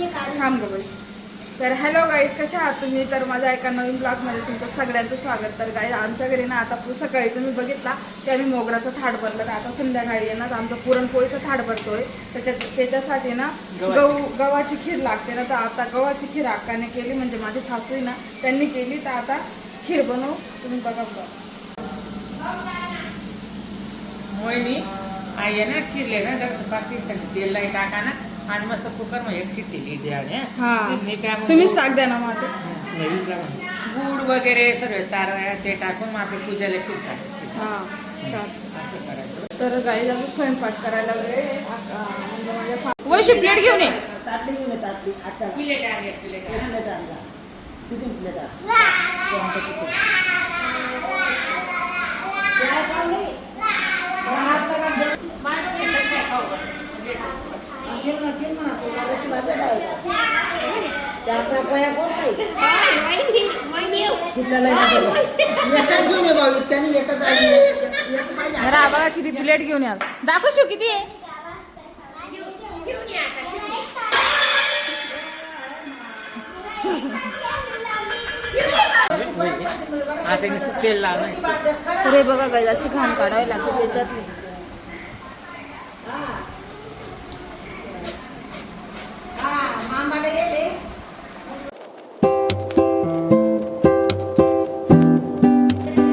थांब गं बाई. तर हॅलो गाईज, कशा आहात तुम्ही? तर माझ्या एका नवीन ब्लॉगमध्ये तुमचं सगळ्यांचं स्वागत. तर गाईज, आमच्या घरी ना आता सकाळी तुम्ही बघितला की आम्ही मोगराचं थाट भरलं. तर आता संध्याकाळी आहे ना आमचा पुरणपोळीचा थाट भरतोय. त्याच्यासाठी ना गव्हाची खीर लागते ना. तर आता गव्हाची खीर अक्काने केली, म्हणजे माझी सासू आहे ना त्यांनी केली. तर आता खीर बनवू, तुम्ही बघा. मोहिनी आई आहे ना खिरले ना जर पाकीसाठी तेल नाही टाका ना आणि मस्त कुकर मध्ये एक शिट्टी दिली आणि तुम्हीच टाक द्या ना माझं गुड वगैरे सगळं चार ते टाकून मग आपल्या पूजेला खीर टाकायची. असं करायचं. तर गाईला स्वयंपाक करायला वेळ म्हणजे वैशी प्लेट घेऊन ये. ताटली घेऊन ये, ताटली प्लेट आहे, प्लेट आहे. प्लेट आणला, तिथून प्लेट बघा किती प्लेट घेऊन या. दाखव शिव किती आहे. आता नुसतं तेल लावलं. अरे बघा गाई अशी घाण काढावी लागते त्याच्यातली.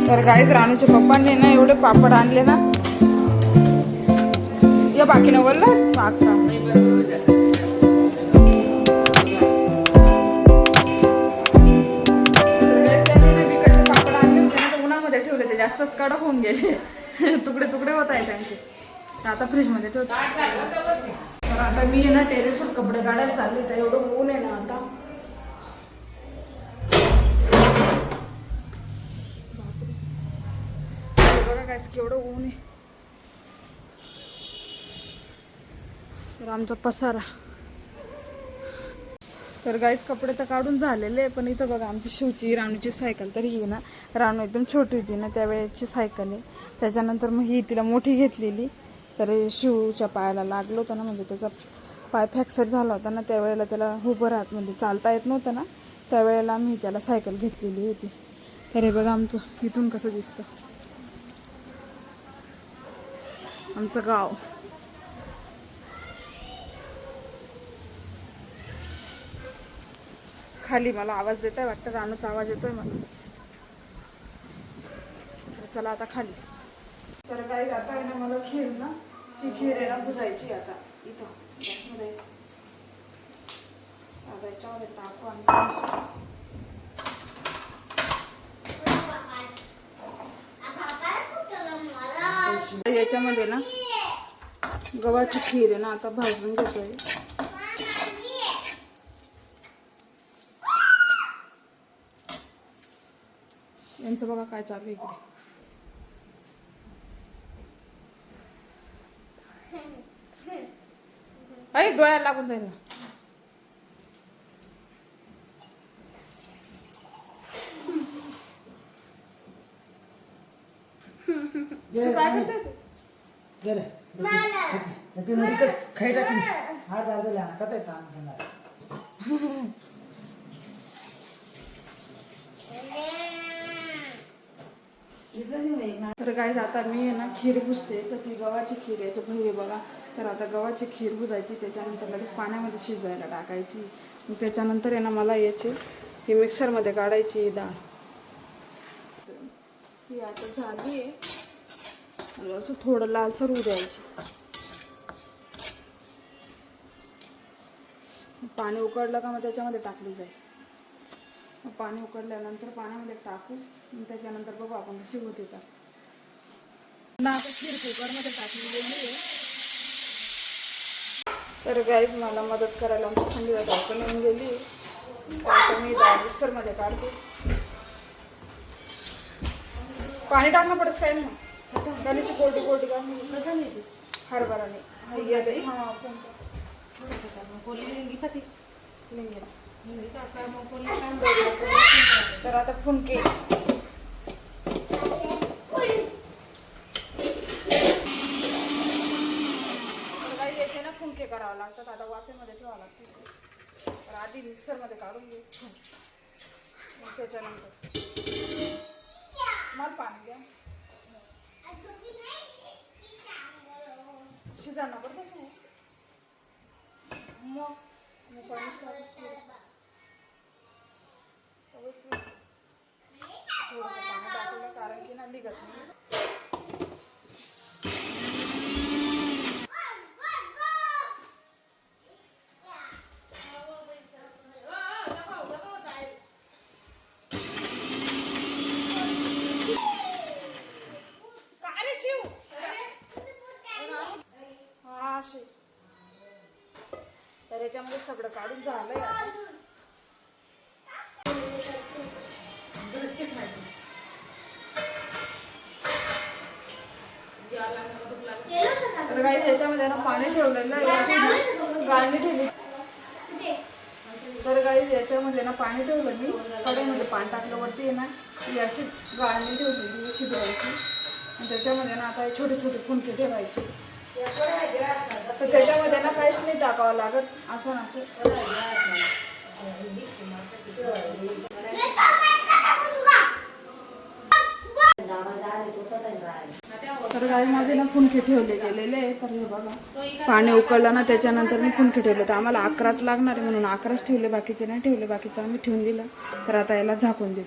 तर गाईज राणूच्या पप्पांनी ना एवढे पापड आणले ना. या बाकी न बोलला अक्का. ठेवले ते जास्तच कडक होऊन गेले. तुकडे तुकडे होत आहे त्यांचे. आता फ्रीज मध्ये ठेवतो. तर आता मी ना टेरेसवर कपडे काढायला चालले. तर एवढं ऊन आहे ना आता. बघा काय केवढं ऊन आहे. तर आमचा पसारा. तर गाईच कपडे तर काढून झालेले, पण इथं बघा आमची शिवची राणूची सायकल. तर ही ना राणू एकदम छोटी होती ना त्यावेळेची सायकल आहे. त्याच्यानंतर मग ही तिला मोठी घेतलेली. तर शिवच्या पायाला लागलं होतं ना, म्हणजे त्याचा पाय फ्रॅक्चर झाला होता ना. त्यावेळेला त्याला उभं राहत म्हणजे चालता येत नव्हतं ना. त्यावेळेला आम्ही त्याला सायकल घेतलेली होती. तर हे बघा आमचं इथून कसं दिसतं आमचं गाव. खाली मला आवाज देत आहे वाटतं. राणूचा आवाज येतोय मला. चला आता खाली. तर काय आता आहे ना मला खीर ना, ही खीर आहे ना भुजायची आता इथं मध्ये. आता याच्यामध्ये टाकू आणि याच्यामध्ये ना गव्हाची खीर आहे ना आता भाजून घेतोय. यांचं बघा काय चालू आहे इकडे. अरे डोळ्याला लागून जाईल ना. काय करते खाई टाकून हात आला कत काम तर काय आता मी आहे ना खीर भुजते. तर ती गव्हाची खीर याच्या भई बघा. तर आता गव्हाची खीर भुजायची, त्याच्यानंतर लगेच पाण्यामध्ये शिजवायला टाकायची. मग त्याच्यानंतर आहे ना मला याची ही मिक्सरमध्ये काढायची डाळ. ही आता झाली आहे. असं थोडं लालसर होऊ द्यायची. पाणी उकळलं का मग त्याच्यामध्ये टाकली जाईल. मग पाणी उकळल्यानंतर पाण्यामध्ये टाकू. त्याच्यानंतर बघू आपण कशी होते. तर ना आता खीर कुकरमध्ये टाकलेली आहे. तर गाईज मला मदत करायला आमची संगीता धावपण येऊन गेली. आता मी डाळ मिक्सरमध्ये काढते. पाणी टाकणं पडत काय ना. त्याची कोरडी कोरडी काढून हरभराने तर आता फुनके. फुनके करावं लागतात. आता वाफेमध्ये ठेवावं लागतं. तर आधी मिक्सरमध्ये काढून घे, मग त्याच्यानंतर मला पाणी द्या. शिजायला पडतच नाही मग पाणी थोडंसं पाणी टाकलं कारण की ना निघत नाही. तर याच्यामध्ये सगळं काढून झालंय आता. तर काही याच्यामध्ये ना पाणी ठेवलेलं आहे, गाळणी ठेवली. तर काही याच्यामध्ये ना पाणी ठेवलं मी, कढईमध्ये पाणी टाकलं वरती आहे ना, ही अशी गाळणी ठेवलेली शिजवायची. आणि त्याच्यामध्ये ना आता छोटे छोटे फुंके ठेवायचे. तर त्याच्यामध्ये ना काहीच नाही टाकावं लागत, असं असं. तर काही माझे ना फुंके ठेवले गेलेले आहे. तर हे बघा पाणी उकळलं ना त्याच्यानंतर मी फुंके ठेवले. तर आम्हाला 11च लागणार आहे म्हणून 11च ठेवले, बाकीचे नाही ठेवले. बाकीचं आम्ही ठेवून दिला. तर आता याला झाकून देऊ.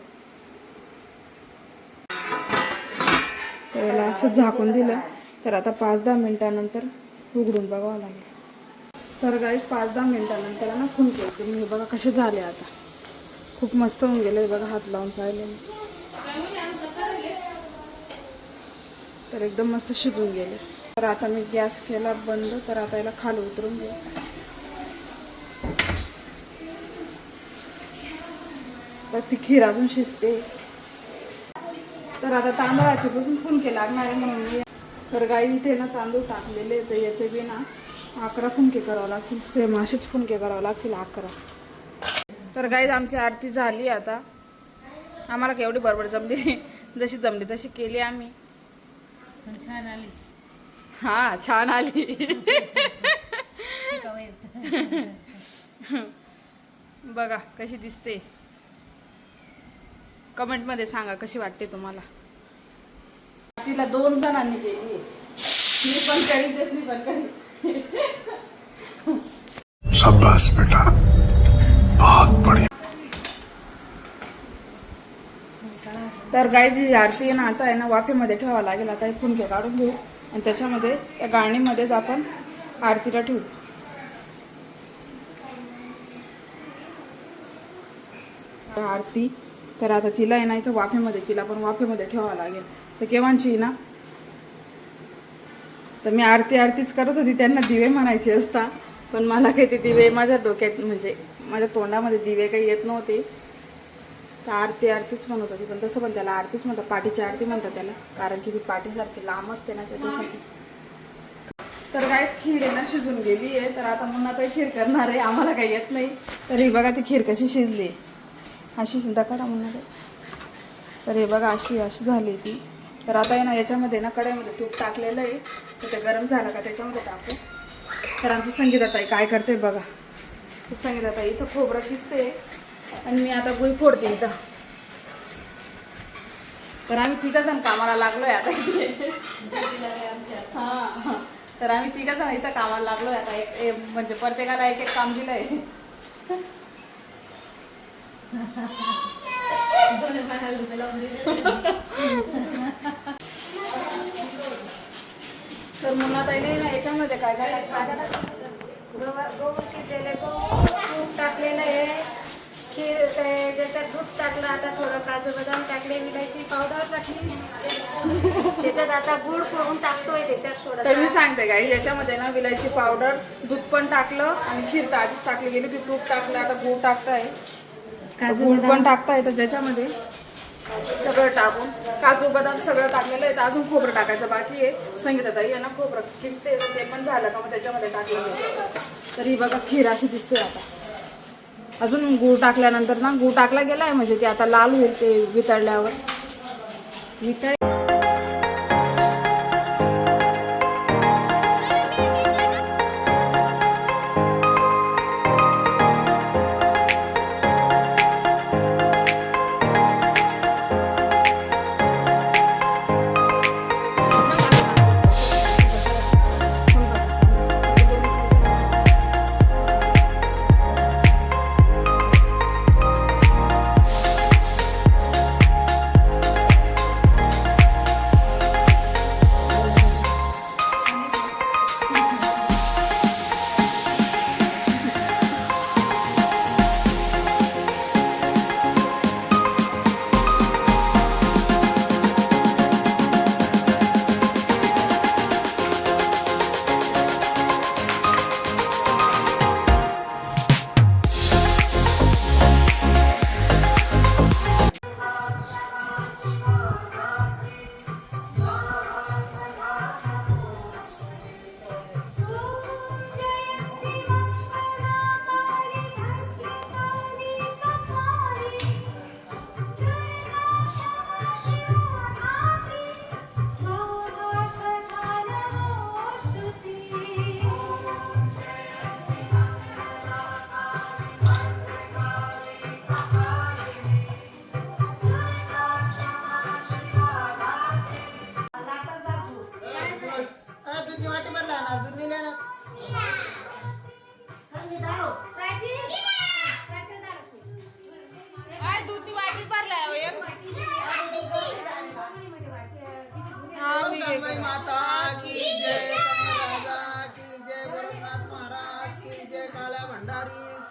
तर याला असं झाकून दिलं. तर आता 5-10 मिनिटानंतर उघडून बघावं लागेल. तर काही 5-10 मिनिटानंतर ना फुंके तुम्ही हे बघा कसे झाले. आता खूप मस्त होऊन गेले बघा, हात लावून पाहिले तर एकदम मस्त शिजून गेले. तर आता मी गॅस केला बंद. तर आता याला खाली उतरून घेऊ. तर ती खीर अजून शिजते. तर आता तांदळाचे पण फुंके लागणार आहे म्हणून मी. तर गाई इथे ना तांदूळ टाकलेले. तर याचे बी ना 11 फुंके करावं लागतील. सेम असेच फुंके करावं लागतील 11. तर गाईज आमची आरती झाली. आता आम्हाला केवढी बरोबर जमली, जशी जमली तशी केली आम्ही. छान आली. हा छान आली. बघा कशी दिसते. कमेंटमध्ये सांगा कशी वाटते तुम्हाला. तिला 2 जणांनी केली. मी पण करी, तसली पण करी. शाबाश बेटा, बहुत बढ़िया. तर गाईची आरती आहे ना, आता आहे ना वाफेमध्ये ठेवावं लागेल. आता हे फुंके काढून घेऊ आणि त्याच्यामध्ये त्या गाळणीमध्येच आपण आरतीला ठेवू. आरती तर आता तिला आहे ना इथं वाफेमध्ये, तिला पण वाफेमध्ये ठेवावं लागेल. तर केव्हाची ना, तर मी आरतीच करत होती. त्यांना दिवे म्हणायचे असता, पण मला काही ते दिवे माझ्या डोक्यात म्हणजे माझ्या तोंडामध्ये दिवे काही येत नव्हते. तर आरतीच म्हणत होती. पण तसं पण त्याला आरतीच म्हणतात, पाठीची आरती म्हणतात त्याला, कारण की ती पाठीसारखी लांब असते ना त्याच्यासाठी. तर काय खीर आहे ना शिजून गेली आहे. तर आता मुन्ना काही खीर करणार आहे, आम्हाला काही येत नाही. तर हे बघा ती खीर कशी शिजली, अशी सुद्धा काढा मुन्ना. तर हे बघा अशी झाली ती. तर आता आहे ना याच्यामध्ये ना कढईमध्ये तूप टाकलेलं आहे. तर ते गरम झालं का त्याच्यामध्ये टाकू. तर आमची संगीताताई काय करते बघा. संगीताताई इथं खोबरं किसते आणि मी आता गुई फोडते इथं. तर आम्ही 3 जण कामाला लागलोय आता इथे. हां, तर आम्ही 3 जण इथं कामाला लागलोय आता. एक म्हणजे प्रत्येकाला एक काम दिलंय. तर मुन्नाताईने ना याच्यामध्ये काय गहू शिजलेले तूप टाकलेलं आहे. खीर त्याच्यात दूध टाकलं, आता थोडं काजू बदाम टाकले, विलायची पावडर टाकली, त्याच्यात आता गुळ करून टाकतोय त्याच्यात तर मी सांगते काय, याच्यामध्ये ना विलायची पावडर, दूध पण टाकलं आणि खीर तर आधीच टाकली गेली. ती तूप टाकलं, आता गुळ टाकताय, गुळ पण टाकताय. तर ज्याच्यामध्ये सगळं टाकून काजू बदाम सगळं टाकलेलं आहे. तर अजून खोबरं टाकायचं बाकी आहे. संगीताताई आहे ना खोबरं किसते, तर ते पण झालं का मग त्याच्यामध्ये टाकलं. तर ही बघा खीर अशी दिसते. आता अजून गूळ टाकल्यानंतर ना, गूळ टाकला गेलाय म्हणजे ते आता लाल होईल ते वितळल्यावर.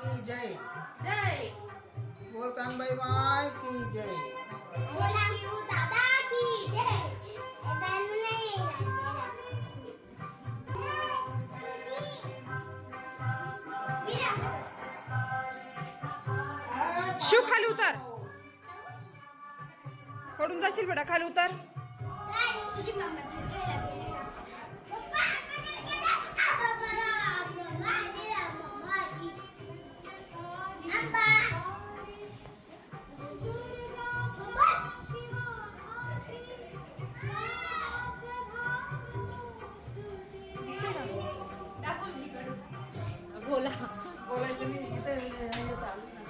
की जय. जय बोल कानबाई माय की जय. बोला शिव दादा की जय. दानू नाही शिव खाली उतर. पडून जाशील बेटा, खाली उतर. तुझी मम्मा दूध घ्यायला गेली ना. पप्पा, मम्मा आली ना, मम्मा आली. आंबा. बोला बोलायचं नाही, इथे हे चालू आहे ना.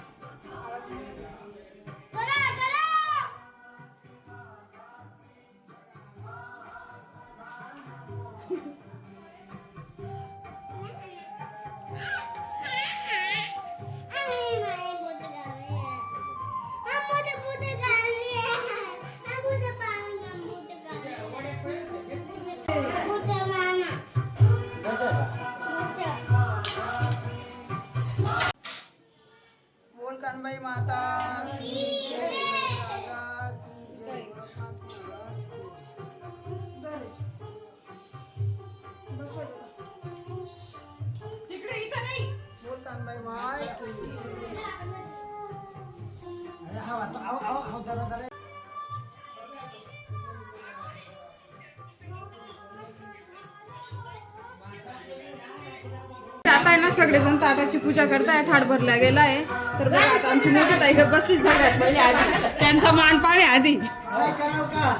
बोल कानबाई माता की जय. राजा की जय. गोरखनाथ महाराज की जय. तिकडे इथं नाही. बोल कानबाई माय की जय. अरे हा तो आओ दरवाजा रे. आता आहे ना सगळेजण ताटाची पूजा करताय, थाट भरला गेला आहे. तर बघा आता आमची मोठी ताई गं बसली सगळ्यात पहिले आधी, त्यांचा मान पाणी आधी. काय करावं का.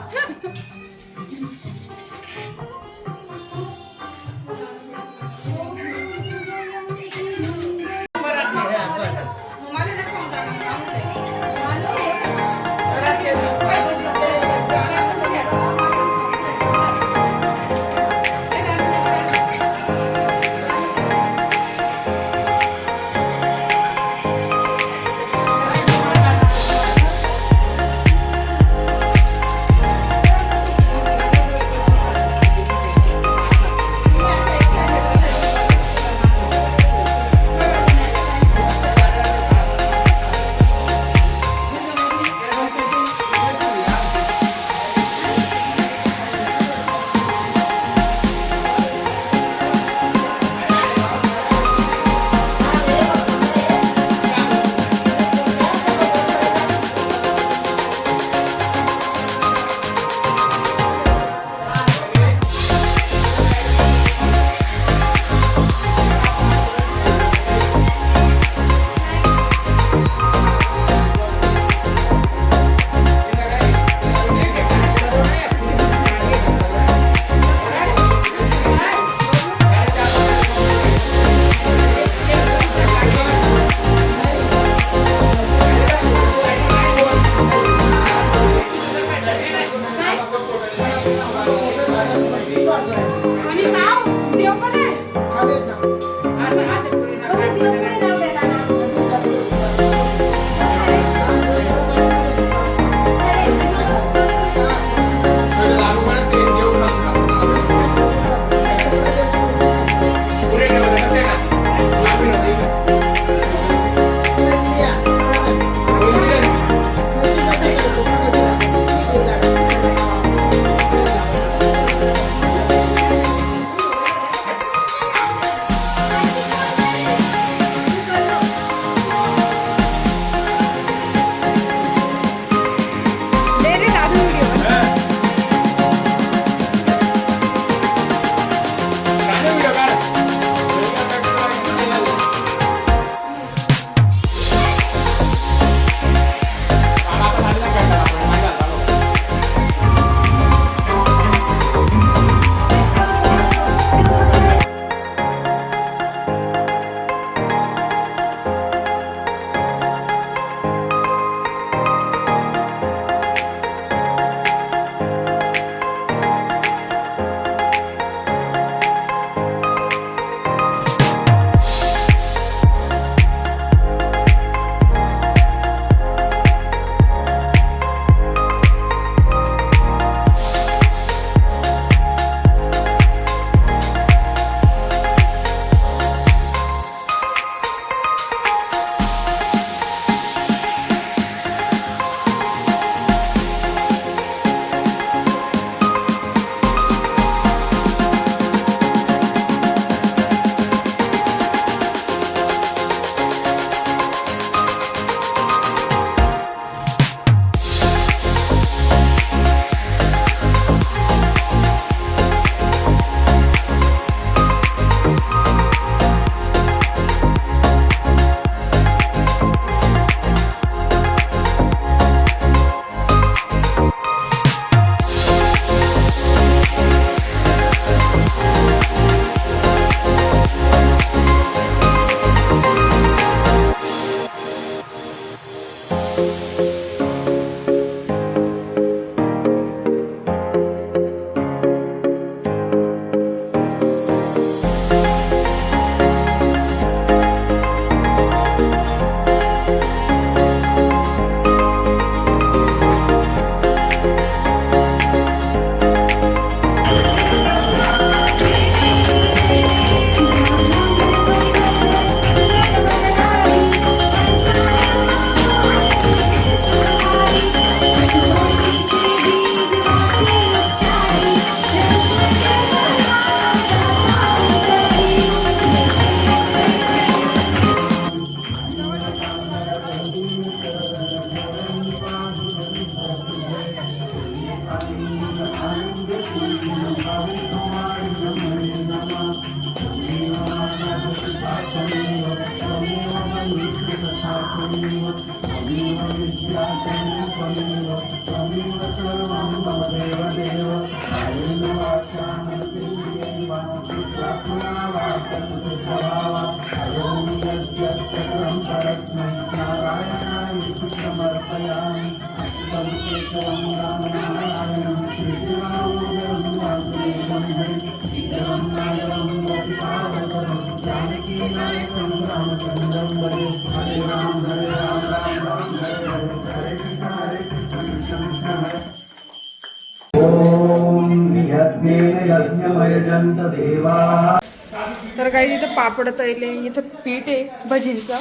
तर काही इथं पापड तळले, इथं पीठ आहे भजींचं.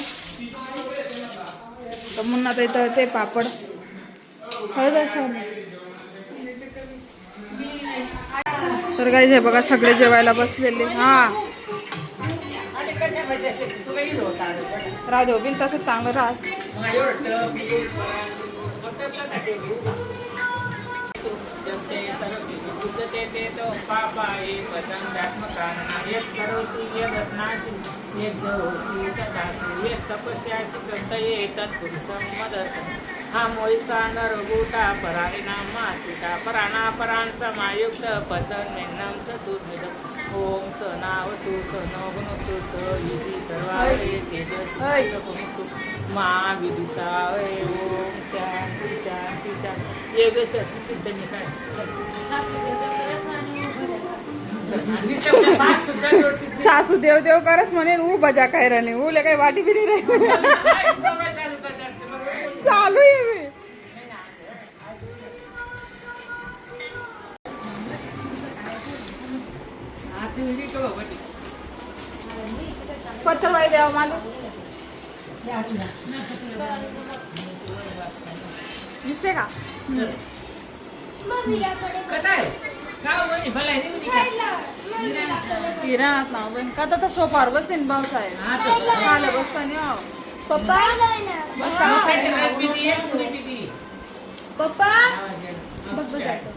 तर मुन्ना तर इथं ते पापड हळद असं. तर काही हे बघा सगळे जेवायला बसलेले. हा आणि कशा भाजी असेल तुला येईल होता राधव बिन तसं चांगलं रास. हा मोईचा नरगुटा पराणिनामा सीता पराणा पराण समायुक्त पचन मेन्नम चतुर्विध ओम सनावतु सनोगुणतु स सर्वावे तेजस्वी मा विदिशावे ओम शांती शांती शांती एक सती चिंतनी काय सासू देव देव करस म्हणे ऊ बजा काय राणे ऊले काही वाटी बिरी रे चालू आहे बे. पत्थरवाई द्यावा मालू दिसते का? किराणात ना बहीण का तर सोपार बसते ना पावसाळ्यात खायला बसताना पप्पा पप्पा बघ बघ जातो.